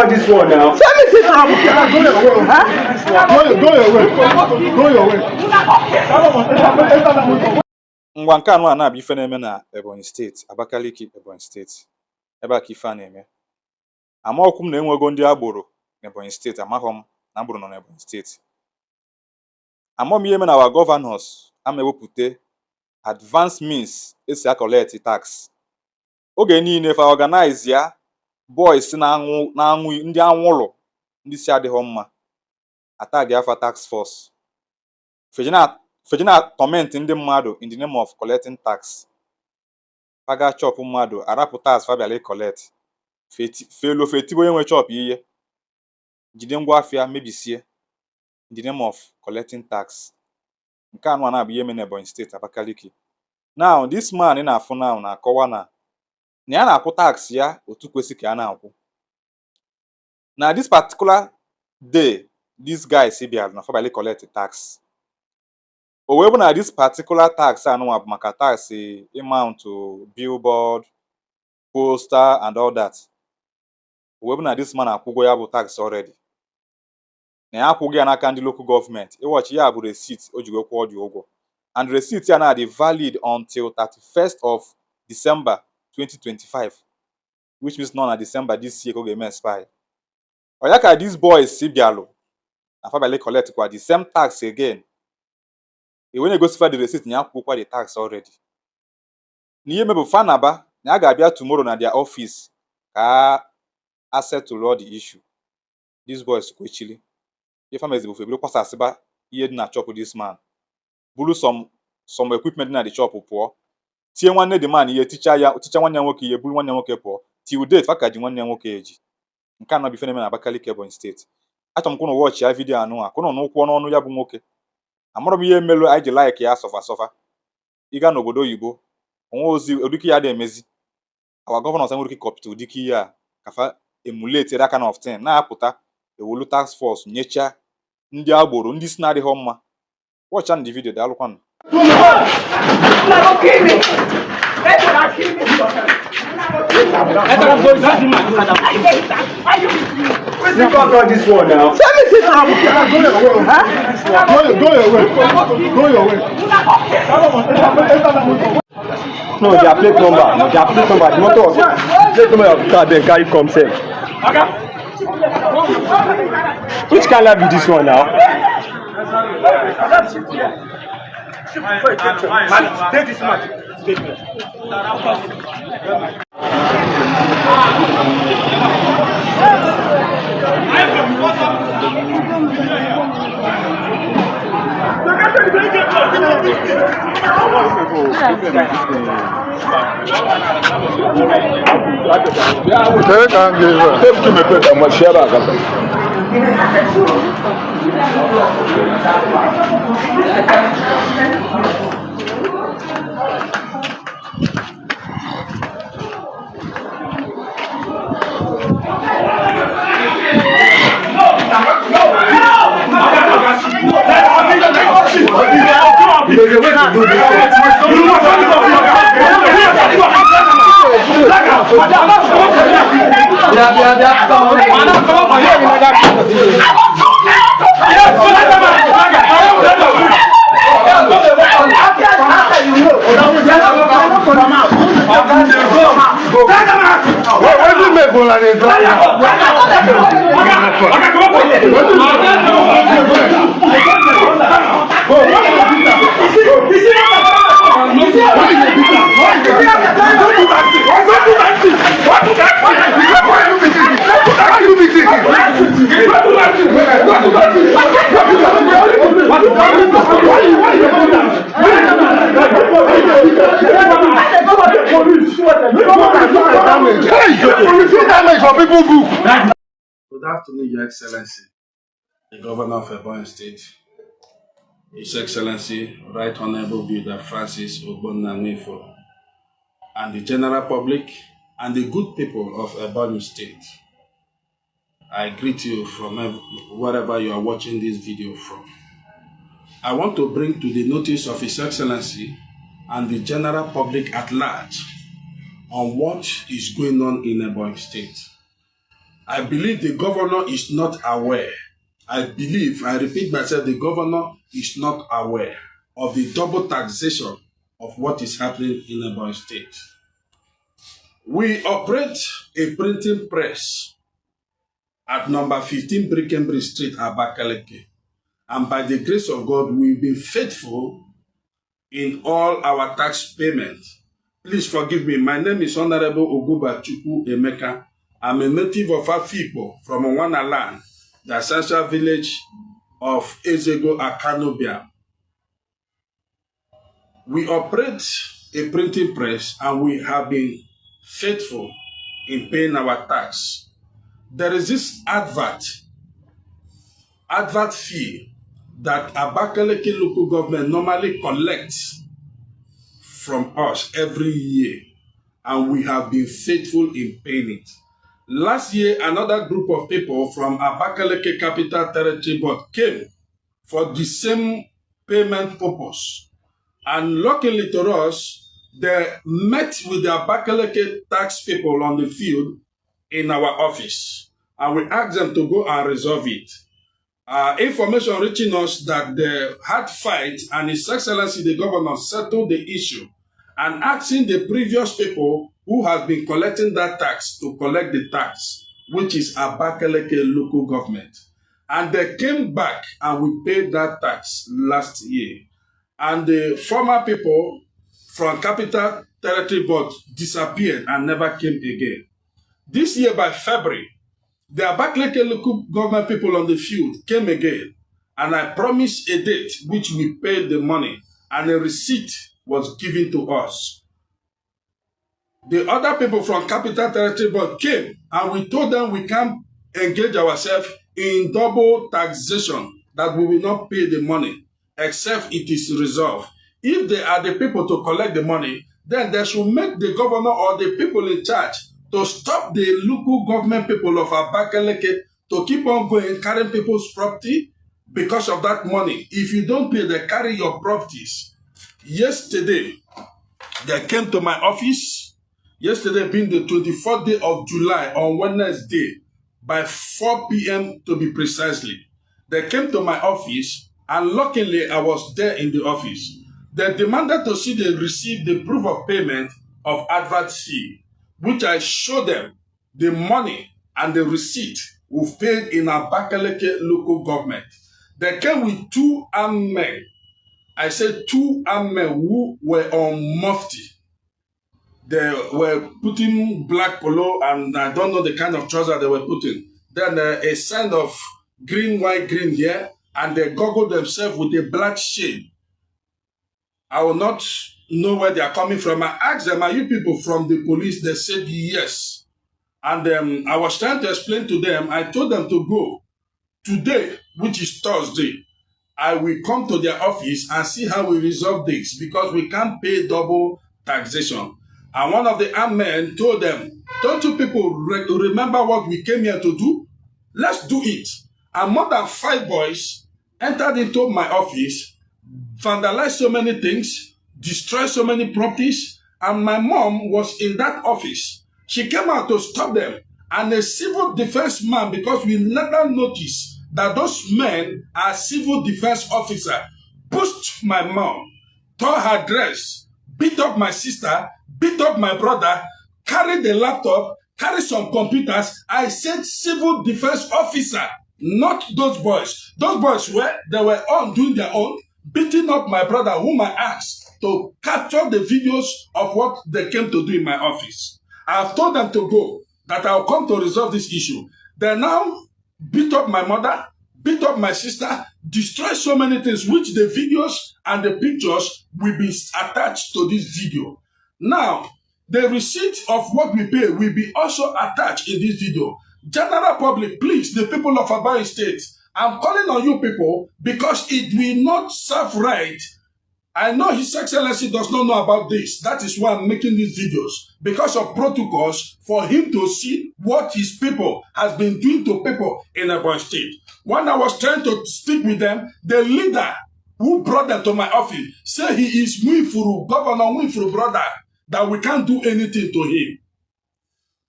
this one now. Tell me sit down. Go your way. Go your way. Ngwa nke anụ a na-abịa ife na-eme na Ebonyi State, Abakaliki, Ebonyi State. Ebe a ka ife a na-eme. Amaokwu m na enwego ndị agboro na Ebonyi State, amaghọ m na agboro nọ na Ebonyi State. Amọ m ihe me na our governors amewepụta advanced means esi collect tax. Oge niile fa organize ya boys na-anwụ ndị anwụlụ ndị si adịghọ mma atag afa tax force. Fejina torment ndị mmadụ in the name of collecting tax. Paga chop mmadụ arapụ tax fabiale collect. Felo fetibo enwe chop ihe. Jide ngwa afịa mebisie in the name of collecting tax. Nke anụ na-abụ ihe me na Ebonyi State, Abakaliki. Now this man ị na-afụ now na-akọwa na ya na-akwụ tax ya otu kwesị ka ya na-akwụ. Na this particular day, this guy si bịa na fabiale collect tax. O wee bụ na this particular tax anụnwa bụ maka tax amount to billboard, poster and all that. O wee bụ na this man akwụgo ya bụ tax already. Na ya akwụgo ya n'aka ndị local government. Ịwọchi ya bụ receipt o ji wee kwụọ dị ụgwọ. And receipt ya na dị valid until 31st of December 2025, which means nọ na December this year ka ọ ga-eme expire. Ọ ya ka these boys si bịalụ na fabiale collect kwa the same tax again. When you go see the receipt, you have the tax already. Niye mebe fanaba, na ga-abịa tomorrow na their office ka settle all the issue. These boys kwechili. If I'm able to kwasa asiba ihe dị na chop this man. Bulu some equipment na the chop pụọ. Tie nwanne the man ihe ticha nwanne nwoke ihe bulu nwanne nwoke pụọ. Till date faka ji nwanne nwoke eji. Nke anọ bife na-eme na Abakaliki, Ebonyi State. Achọrọ m kwụnụ watch ya video anụ a, kwụnụ n'ụkwụ n'ọnụ ya bụ nwoke. Amara m ihe melu anyị ji like ya sofa. Ịga n'obodo oyibo, onwe ozi ụdịka ya dị emezi. Our governors enwere ike copy ụdịka ihe a kafa emulate that kind of thing. Na-apụta ewolu task force nyecha ndị agboro ndị si na-adịghọ mma. Watch and the video daalụkwanụ. This one now. Tell me sit down. Go your way. Go your way. No, their plate number. The motor was plate number of the car then carry come sell. Which color be this one now? Take this man. Good afternoon, Your Excellency, the Governor of Ebonyi State, His Excellency, Right Honorable Builder Francis Ogbonnamefo, and the general public and the good people of Ebonyi State. I greet you from wherever you are watching this video from. I want to bring to the notice of His Excellency and the general public at large on what is going on in Ebonyi State. I believe the governor is not aware. I repeat myself, the governor is not aware of the double taxation of what is happening in Ebonyi State. We operate a printing press at number 15 Brickenbury Street, Abakaliki. And by the grace of God, we've been faithful in all our tax payments. Please forgive me. My name is Honorable Oguba Chukwu Emeka. I'm a native of Afikpo from Owana land, the ancestral village of Ezego Akanobia. We operate a printing press and we have been faithful in paying our tax. There is this advert fee that Abakaliki local government normally collects from us every year, and we have been faithful in paying it. Last year, another group of people from Abakaliki Capital Territory Board came for the same payment purpose. And luckily to us, they met with the Abakaliki tax people on the field in our office. And we asked them to go and resolve it. Information reaching us that they had fight and His Excellency the Governor settled the issue and asking the previous people who have been collecting that tax to collect the tax, which is Abakaliki local government. And they came back and we paid that tax last year. And the former people from Capital Territory Board disappeared and never came again. This year by February, the Abakaliki local government people on the field came again, and I promised a date which we paid the money, and a receipt was given to us. The other people from Capital Territory Board came, and we told them we can't engage ourselves in double taxation, that we will not pay the money, except it is resolved. If they are the people to collect the money, then they should make the governor or the people in charge to stop the local government people of Abakaliki to keep on going, carrying people's property because of that money. If you don't pay, they carry your properties. Yesterday, they came to my office, yesterday being the 24th day of July, on Wednesday, by 4 p.m. to be precisely. They came to my office, and luckily I was there in the office. They demanded to see they received the proof of payment of advert fee, which I showed them the money and the receipt we paid in Abakaliki local government. They came with 2 armed men. I said 2 armed men who were on mufti. They were putting black polo, and I don't know the kind of trouser they were putting. Then a sign of green, white, green here, and they goggled themselves with a black shade. I will not know where they are coming from. I asked them, are you people from the police? They said yes. And I was trying to explain to them. I told them to go. Today, which is Thursday, I will come to their office and see how we resolve this, because we can't pay double taxation. And one of the armed men told them, don't you people remember what we came here to do? Let's do it. And more than 5 boys entered into my office, vandalized so many things, destroyed so many properties, and my mom was in that office. She came out to stop them, and a civil defense man, because we later noticed that those men are civil defense officers, pushed my mom, tore her dress, beat up my sister, beat up my brother, carried the laptop, carried some computers. I said civil defense officer, not those boys. Those boys they were on doing their own, beating up my brother, whom I asked to capture the videos of what they came to do in my office. I have told them to go, that I'll come to resolve this issue. They now beat up my mother, beat up my sister, destroy so many things, which the videos and the pictures will be attached to this video. Now, the receipt of what we pay will be also attached in this video. General public, please, the people of Ebonyi State, I'm calling on you people because it will not serve right. I know His Excellency does not know about this. That is why I'm making these videos, because of protocols for him to see what his people has been doing to people in Ebonyi State. When I was trying to speak with them, the leader who brought them to my office said he is Mwifuru, Governor Mwifuru brother. that we can't do anything to him.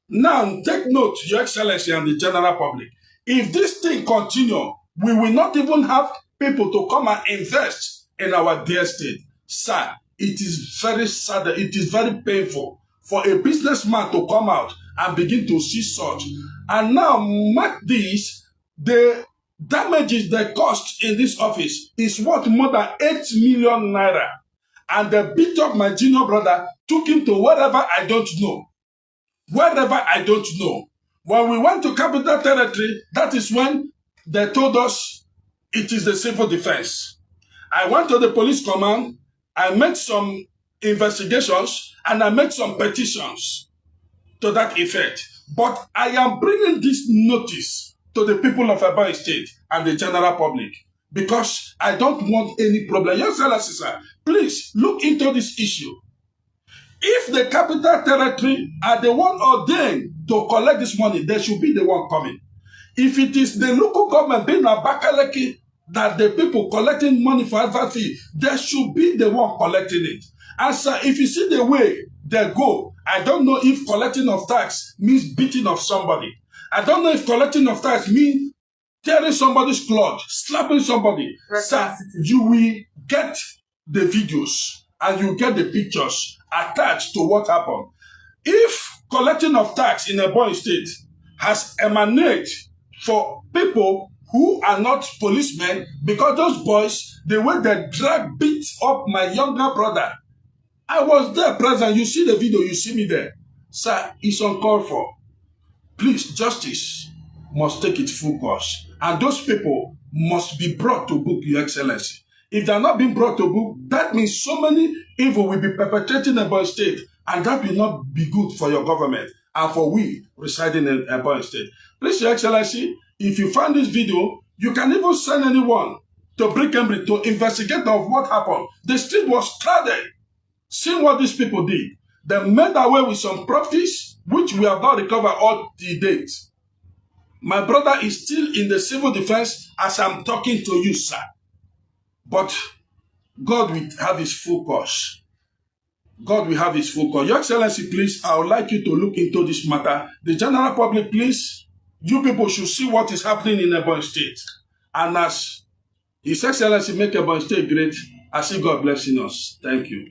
Now, take note, Your Excellency and the general public. If this thing continue, we will not even have people to come and invest in our dear state. Sir, it is very sad, it is very painful for a businessman to come out and begin to see such. And now, mark this, the damages, the cost in this office is worth more than 8 million naira. And they beat up my junior brother, took him to wherever I don't know. Wherever I don't know. When we went to Capital Territory, that is when they told us it is the civil defense. I went to the police command, I made some investigations, and I made some petitions to that effect. But I am bringing this notice to the people of Ebonyi State and the general public because I don't want any problem. Your Excellency, sir, please look into this issue. If the Capital Territory are the one ordained to collect this money, they should be the one coming. If it is the local government being Abakaliki that the people collecting money for advert fee, they should be the one collecting it. And sir, if you see the way they go, I don't know if collecting of tax means beating of somebody. I don't know if collecting of tax means tearing somebody's cloth, slapping somebody. Sir, you will get the videos and you get the pictures attached to what happened. If collecting of tax in Ebonyi State has emanated for people who are not policemen, because those boys, the way they drag beat up my younger brother, I was there present. You see the video, you see me there. Sir, it's uncalled for. Please, justice must take its full course. And those people must be brought to book, Your Excellency. If they are not being brought to book, that means so many evil will be perpetrated in Ebonyi State, and that will not be good for your government and for we residing in Ebonyi State. Please, Your Excellency, if you find this video, you can even send anyone to Brickembry to investigate of what happened. The street was crowded. See what these people did. They made away with some properties, which we have not recovered all the date. My brother is still in the civil defense as I'm talking to you, sir. But God will have his full course. God will have his full course. Your Excellency, please, I would like you to look into this matter. The general public, please, you people should see what is happening in Ebonyi State. And as His Excellency make Ebonyi State great, I see God blessing us. Thank you.